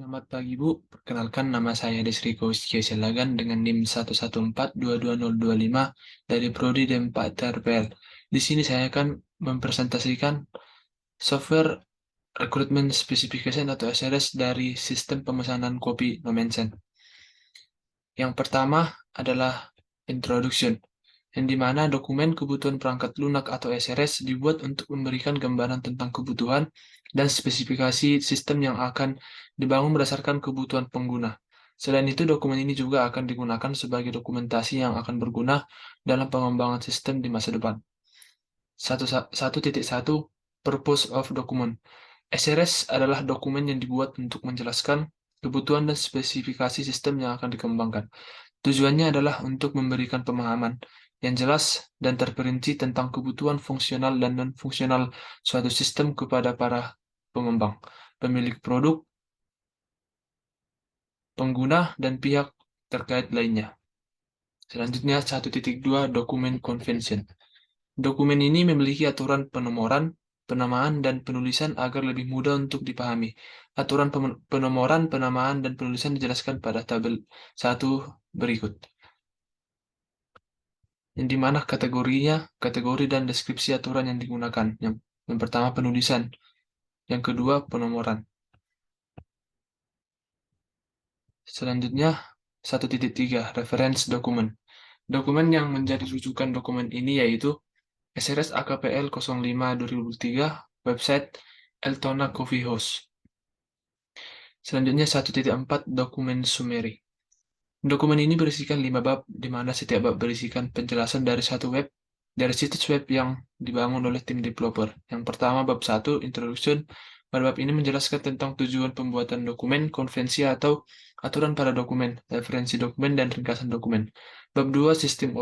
Selamat pagi Bu, perkenalkan nama saya Desri Kouskia Silagan dengan NIM 114222025 dari Prodi D4 TRPL. Di sini saya akan mempresentasikan software Recruitment Specification atau SRS dari sistem pemesanan kopi Nomensen. Yang pertama adalah Introduction, yang dimana dokumen kebutuhan perangkat lunak atau SRS dibuat untuk memberikan gambaran tentang kebutuhan dan spesifikasi sistem yang akan dibangun berdasarkan kebutuhan pengguna. Selain itu, dokumen ini juga akan digunakan sebagai dokumentasi yang akan berguna dalam pengembangan sistem di masa depan. 1.1 Purpose of Document. SRS adalah dokumen yang dibuat untuk menjelaskan kebutuhan dan spesifikasi sistem yang akan dikembangkan. Tujuannya adalah untuk memberikan pemahaman yang jelas dan terperinci tentang kebutuhan fungsional dan non-fungsional suatu sistem kepada para pengembang, pemilik produk, pengguna, dan pihak terkait lainnya. Selanjutnya 1.2 Dokumen Convention. Dokumen ini memiliki aturan penomoran, penamaan, dan penulisan agar lebih mudah untuk dipahami. Aturan penomoran, penamaan, dan penulisan dijelaskan pada tabel 1 berikut. Yang dimana kategorinya, kategori dan deskripsi aturan yang digunakan. Yang pertama penulisan, yang kedua penomoran. Selanjutnya 1.3 Reference Dokumen. Dokumen yang menjadi rujukan dokumen ini yaitu SRS AKPL 05/2003 website Eltona Coffee House. Selanjutnya 1.4 Dokumen Summary. Dokumen ini berisikan 5 bab, di mana setiap bab berisikan penjelasan dari situs web yang dibangun oleh tim developer. Yang pertama, bab 1, Introduction. Pada bab ini menjelaskan tentang tujuan pembuatan dokumen, konvensi atau aturan pada dokumen, referensi dokumen, dan ringkasan dokumen. Bab 2, System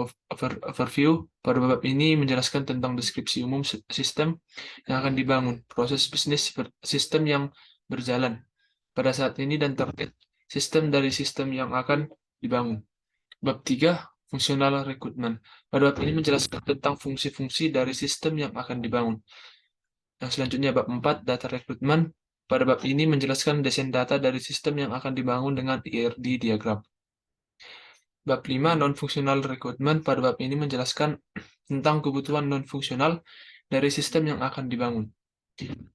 Overview. Pada bab ini menjelaskan tentang deskripsi umum sistem yang akan dibangun, proses bisnis sistem yang berjalan pada saat ini dan target sistem dari sistem yang akan dibangun. Bab 3, Fungsional Recruitment. Pada bab ini menjelaskan tentang fungsi-fungsi dari sistem yang akan dibangun. Yang selanjutnya bab 4, Data Recruitment. Pada bab ini menjelaskan desain data dari sistem yang akan dibangun dengan IRD diagram. Bab 5, Non-Functional Recruitment. Pada bab ini menjelaskan tentang kebutuhan non-fungsional dari sistem yang akan dibangun.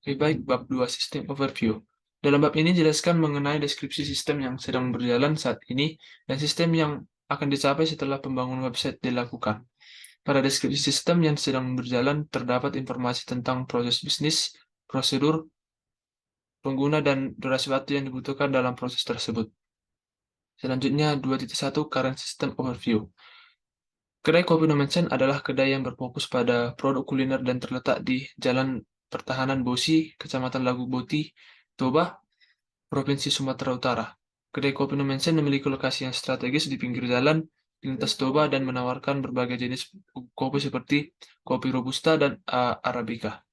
Lebih baik bab 2, System Overview. Dalam bab ini jelaskan mengenai deskripsi sistem yang sedang berjalan saat ini dan sistem yang akan dicapai setelah pembangunan website dilakukan. Pada deskripsi sistem yang sedang berjalan terdapat informasi tentang proses bisnis, prosedur, pengguna, dan durasi waktu yang dibutuhkan dalam proses tersebut. Selanjutnya 2.1 Current System Overview. Kedai Kopi Nomensen adalah kedai yang berfokus pada produk kuliner dan terletak di Jalan Pertahanan Bosi, Kecamatan Lagu Boti, Toba, Provinsi Sumatera Utara. Kedai Kopi Nomensen memiliki lokasi yang strategis di pinggir jalan, di lintas Toba, dan menawarkan berbagai jenis kopi seperti kopi Robusta dan Arabica.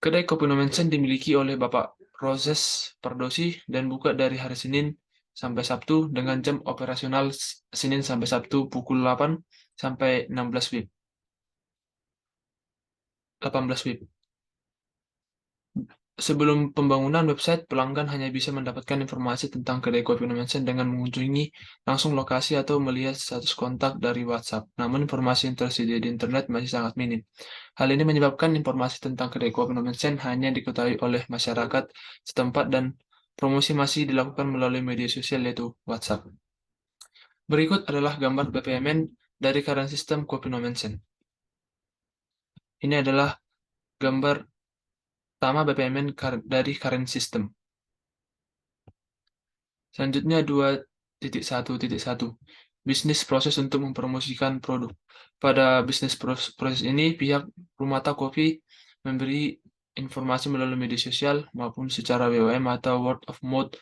Kedai Kopi Nomensen dimiliki oleh Bapak Roses Pardosi dan buka dari hari Senin sampai Sabtu dengan jam operasional Senin sampai Sabtu pukul 8 sampai 18 WIB. 18 WIB. Sebelum pembangunan website, pelanggan hanya bisa mendapatkan informasi tentang kedai kopi Nomensen dengan mengunjungi langsung lokasi atau melihat status kontak dari WhatsApp. Namun informasi yang tersedia di internet masih sangat minim. Hal ini menyebabkan informasi tentang kedai kopi Nomensen hanya diketahui oleh masyarakat setempat dan promosi masih dilakukan melalui media sosial yaitu WhatsApp. Berikut adalah gambar BPMN dari current system kopi Nomensen. Ini adalah gambar pertama BPMN dari current system. Selanjutnya 2.1.1 Bisnis proses untuk mempromosikan produk. Pada bisnis proses ini, pihak Permata Kopi memberi informasi melalui media sosial maupun secara WOM atau word of mouth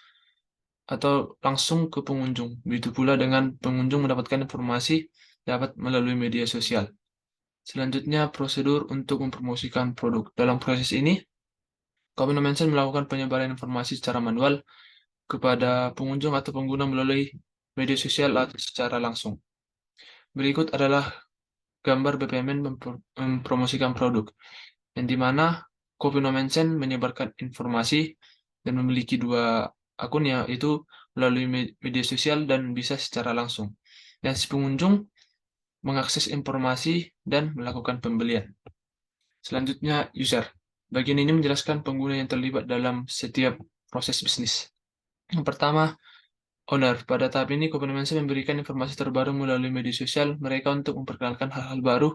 atau langsung ke pengunjung. Begitu pula dengan pengunjung mendapatkan informasi dapat melalui media sosial. Selanjutnya, prosedur untuk mempromosikan produk. Dalam proses ini, Kopi Nomensen melakukan penyebaran informasi secara manual kepada pengunjung atau pengguna melalui media sosial atau secara langsung. Berikut adalah gambar BPMN mempromosikan produk, yang dimana Kopi Nomensen menyebarkan informasi dan memiliki dua akunnya itu melalui media sosial dan bisa secara langsung. Dan si pengunjung mengakses informasi dan melakukan pembelian. Selanjutnya, user. Bagian ini menjelaskan pengguna yang terlibat dalam setiap proses bisnis. Yang pertama, owner. Pada tahap ini, Kopinomensel memberikan informasi terbaru melalui media sosial mereka untuk memperkenalkan hal-hal baru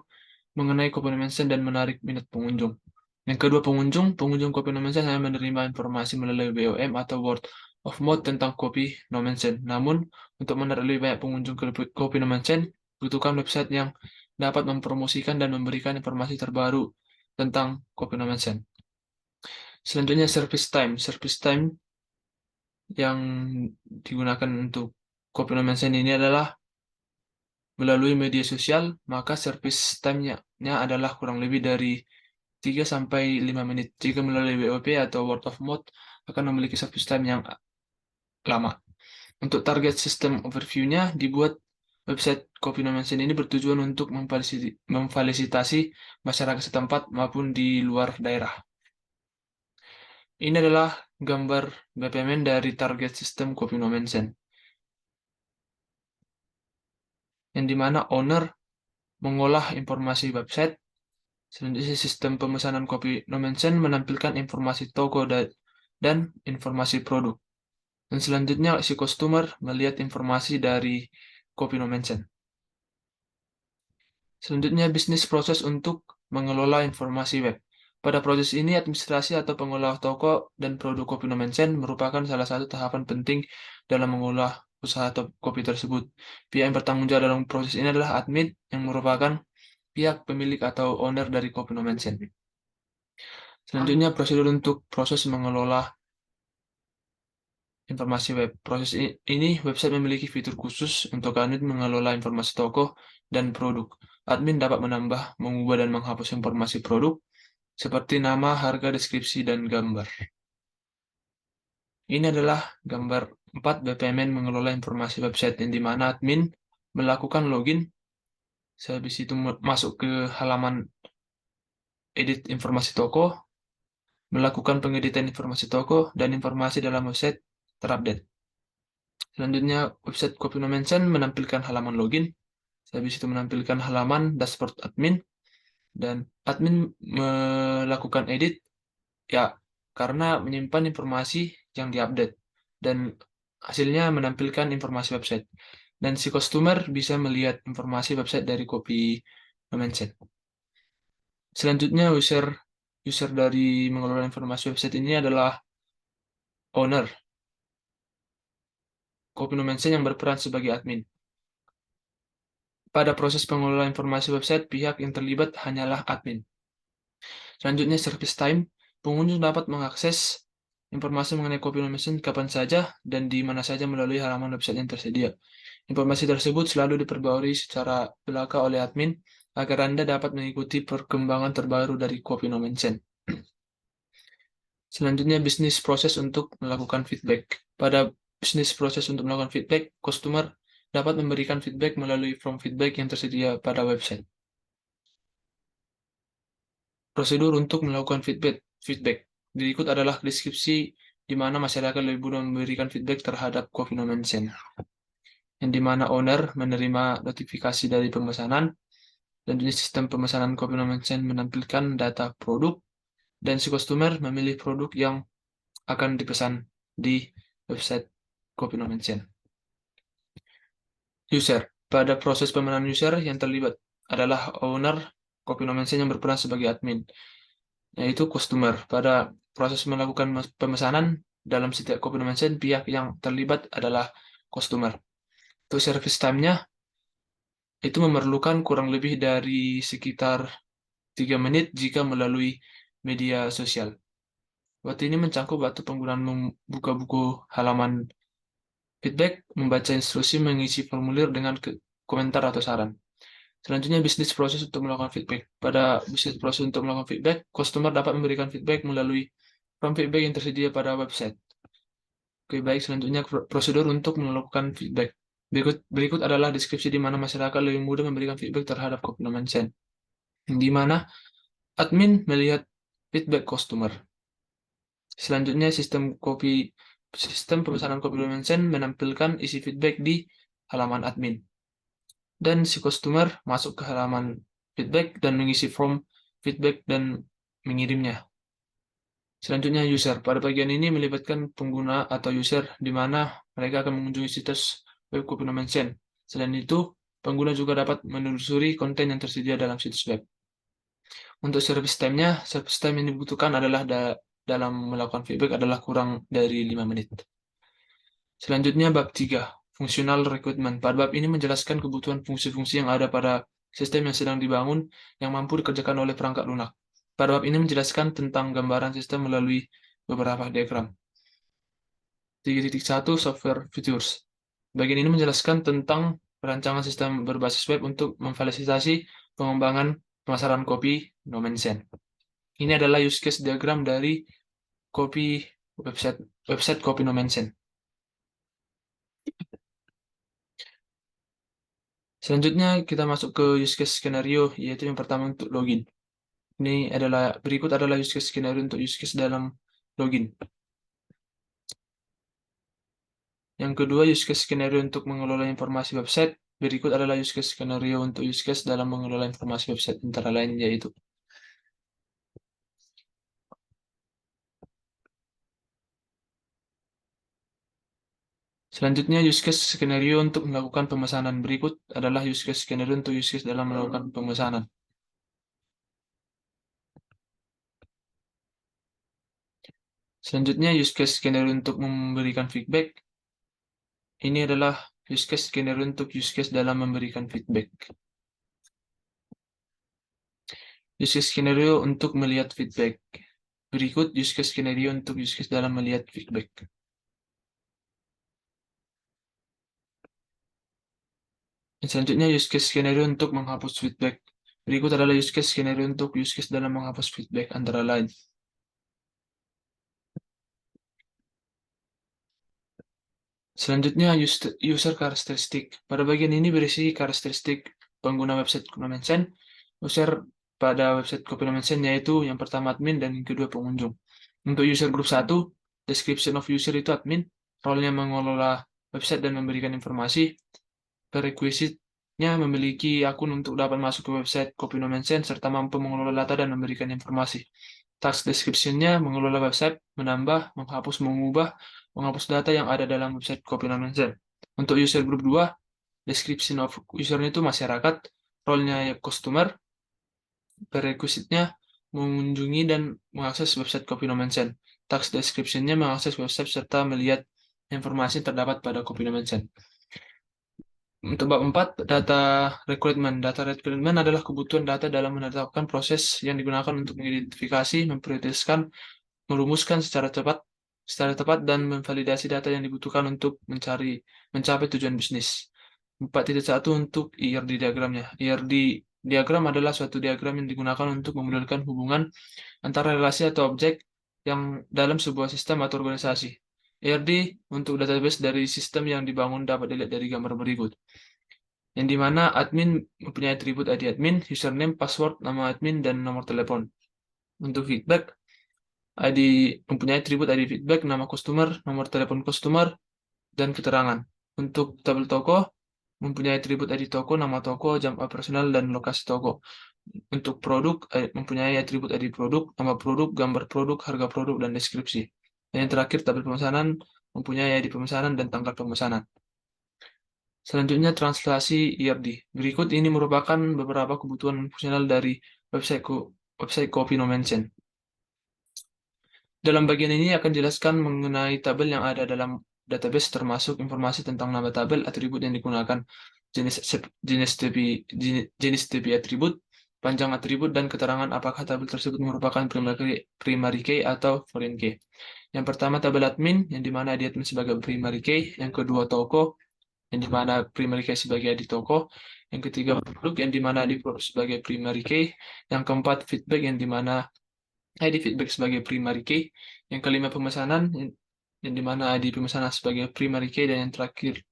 mengenai Kopinomensel dan menarik minat pengunjung. Yang kedua, pengunjung Kopinomensel hanya menerima informasi melalui BOM atau word of mouth tentang Kopinomensel. Namun, untuk menarik lebih banyak pengunjung ke Kopinomensel, butuhkan website yang dapat mempromosikan dan memberikan informasi terbaru tentang Kopinomensel. Selanjutnya, service time. Service time yang digunakan untuk Kopinomensel ini adalah melalui media sosial, maka service time-nya adalah kurang lebih dari 3-5 menit. Jika melalui WOP atau word of mouth, akan memiliki service time yang lama. Untuk target system overview-nya, dibuat website Kopinomensel ini bertujuan untuk memfasilitasi masyarakat setempat maupun di luar daerah. Ini adalah gambar BPMN dari target sistem Kopinomensel, yang dimana owner mengolah informasi website. Selanjutnya, sistem pemesanan Kopinomensel menampilkan informasi toko dan informasi produk. Dan selanjutnya, si customer melihat informasi dari Kopinomensel. Selanjutnya, bisnis proses untuk mengelola informasi web. Pada proses ini, administrasi atau pengolah toko dan produk Kopinomensel merupakan salah satu tahapan penting dalam mengolah usaha kopi tersebut. Pihak yang bertanggung jawab dalam proses ini adalah admin, yang merupakan pihak pemilik atau owner dari Kopinomensel. Selanjutnya, prosedur untuk proses mengelola informasi web. Proses ini, website memiliki fitur khusus untuk admin mengelola informasi toko dan produk. Admin dapat menambah, mengubah, dan menghapus informasi produk, seperti nama, harga, deskripsi, dan gambar. Ini adalah gambar 4 BPMN mengelola informasi website, yang dimana admin melakukan login, sehabis itu masuk ke halaman edit informasi toko, melakukan pengeditan informasi toko, dan informasi dalam website terupdate. Selanjutnya, website Kopinomensel menampilkan halaman login, habis itu menampilkan halaman dashboard admin, dan admin melakukan edit, ya, karena menyimpan informasi yang diupdate, dan hasilnya menampilkan informasi website. Dan si customer bisa melihat informasi website dari Kopinomensel. Selanjutnya, user dari mengelola informasi website ini adalah owner Kopinomensel yang berperan sebagai admin. Pada proses pengelolaan informasi website, pihak yang terlibat hanyalah admin. Selanjutnya, service time. Pengunjung dapat mengakses informasi mengenai Kopinomensel kapan saja dan di mana saja melalui halaman website yang tersedia. Informasi tersebut selalu diperbarui secara belaka oleh admin agar Anda dapat mengikuti perkembangan terbaru dari Kopinomensel. Selanjutnya, bisnis proses untuk melakukan feedback. Pada bisnis proses untuk melakukan feedback, customer dapat memberikan feedback melalui form feedback yang tersedia pada website. Prosedur untuk melakukan feedback. Berikut adalah deskripsi di mana masyarakat lebih mudah memberikan feedback terhadap Kopinomensel, yang di mana owner menerima notifikasi dari pemesanan, dan jenis sistem pemesanan Kopinomensel menampilkan data produk, dan si customer memilih produk yang akan dipesan di website Kopinomensel. User. Pada proses pemesanan user yang terlibat adalah owner Kopinomensel yang berperan sebagai admin, yaitu customer. Pada proses melakukan pemesanan dalam setiap Kopinomensel, pihak yang terlibat adalah customer. Untuk service time-nya, itu memerlukan kurang lebih dari sekitar 3 menit jika melalui media sosial. Waktu ini mencakup waktu penggunaan membuka buku halaman feedback, membaca instruksi, mengisi formulir dengan komentar atau saran. Selanjutnya, bisnis proses untuk melakukan feedback. Pada bisnis proses untuk melakukan feedback, customer dapat memberikan feedback melalui form feedback yang tersedia pada website. Oke, baik. Selanjutnya, prosedur untuk melakukan feedback. Berikut adalah deskripsi di mana masyarakat lebih mudah memberikan feedback terhadap Kopinomensel, di mana admin melihat feedback customer. Selanjutnya, sistem sistem pemesanan copy mention menampilkan isi feedback di halaman admin. Dan si customer masuk ke halaman feedback dan mengisi form feedback dan mengirimnya. Selanjutnya user. Pada bagian ini melibatkan pengguna atau user di mana mereka akan mengunjungi situs web copy mention. Selain itu, pengguna juga dapat menelusuri konten yang tersedia dalam situs web. Untuk service time yang dibutuhkan adalah dalam melakukan feedback adalah kurang dari 5 menit. Selanjutnya bab 3, Functional Requirement. Pada bab ini menjelaskan kebutuhan fungsi-fungsi yang ada pada sistem yang sedang dibangun yang mampu dikerjakan oleh perangkat lunak. Pada bab ini menjelaskan tentang gambaran sistem melalui beberapa diagram. 3.1 Software Features. Bagian ini menjelaskan tentang perancangan sistem berbasis web untuk memfasilitasi pengembangan pemasaran copy no mention. Ini adalah use case diagram dari website copy no mention. Selanjutnya kita masuk ke use case skenario, yaitu yang pertama untuk login. Berikut adalah use case skenario untuk use case dalam login. Yang kedua, use case skenario untuk mengelola informasi website. Berikut adalah use case skenario untuk use case dalam mengelola informasi website, antara lain yaitu selanjutnya, use case skenario untuk melakukan pemesanan. Berikut adalah use case skenario untuk use case dalam melakukan pemesanan. Selanjutnya, use case skenario untuk memberikan feedback. Ini adalah use case skenario untuk use case dalam memberikan feedback. Use case skenario untuk melihat feedback. Berikut use case skenario untuk use case dalam melihat feedback. Selanjutnya, use case skenario untuk menghapus feedback. Berikut adalah use case skenario untuk use case dalam menghapus feedback, antara lain. Selanjutnya, user karakteristik. Pada bagian ini berisi karakteristik pengguna website copy mention. User pada website copy mention yaitu yang pertama admin dan yang kedua pengunjung. Untuk user group 1, description of user itu admin, role-nya mengelola website dan memberikan informasi. Prerequisite-nya memiliki akun untuk dapat masuk ke website copy mention serta mampu mengelola data dan memberikan informasi. Task description-nya mengelola website, menambah, menghapus, menghapus data yang ada dalam website copy mention. Untuk user group 2, description of user-nya itu masyarakat, role-nya customer, prerequisite-nya mengunjungi dan mengakses website copy mention. Task description-nya mengakses website serta melihat informasi yang terdapat pada copy mention. Untuk bab 4, data requirement. Data requirement adalah kebutuhan data dalam menetapkan proses yang digunakan untuk mengidentifikasi, memprioritaskan, merumuskan secara tepat dan memvalidasi data yang dibutuhkan untuk mencapai tujuan bisnis. 4.1 untuk ERD diagramnya. ERD diagram adalah suatu diagram yang digunakan untuk memodelkan hubungan antara relasi atau objek yang dalam sebuah sistem atau organisasi. ERD untuk database dari sistem yang dibangun dapat dilihat dari gambar berikut, yang dimana admin mempunyai atribut ID admin, username, password, nama admin, dan nomor telepon. Untuk feedback, ID mempunyai atribut ID feedback, nama customer, nomor telepon customer, dan keterangan. Untuk tabel toko, mempunyai atribut ID toko, nama toko, jam operasional, dan lokasi toko. Untuk produk, mempunyai atribut ID produk, nama produk, gambar produk, harga produk, dan deskripsi. Dan yang terakhir, tabel pemesanan mempunyai ID pemesanan dan tanggal pemesanan. Selanjutnya, translasi ERD. Berikut ini merupakan beberapa kebutuhan fungsional dari website copy no mention. Dalam bagian ini akan jelaskan mengenai tabel yang ada dalam database, termasuk informasi tentang nama tabel, atribut yang digunakan, jenis DB atribut, panjang atribut, dan keterangan apakah tabel tersebut merupakan primary key atau foreign key. Yang pertama, tabel admin, yang dimana ID admin sebagai primary key. Yang kedua, toko, yang dimana primary key sebagai ID toko. Yang ketiga, produk, yang dimana ID produk sebagai primary key. Yang keempat, feedback, yang dimana ID feedback sebagai primary key. Yang kelima, pemesanan, yang dimana ID pemesanan sebagai primary key. Dan yang terakhir,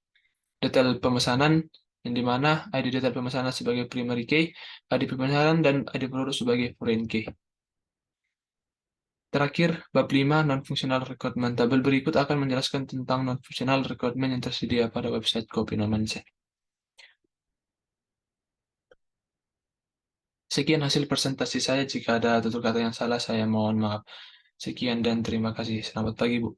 detail pemesanan, yang dimana ID detail pemesanan sebagai primary key, ID pemesanan, dan ID produk sebagai foreign key. Terakhir, bab 5 non-functional recruitment. Tabel berikut akan menjelaskan tentang non-functional recruitment yang tersedia pada website Kopi Nomanse. Sekian hasil presentasi saya. Jika ada tutur kata yang salah, saya mohon maaf. Sekian dan terima kasih. Selamat pagi, Bu.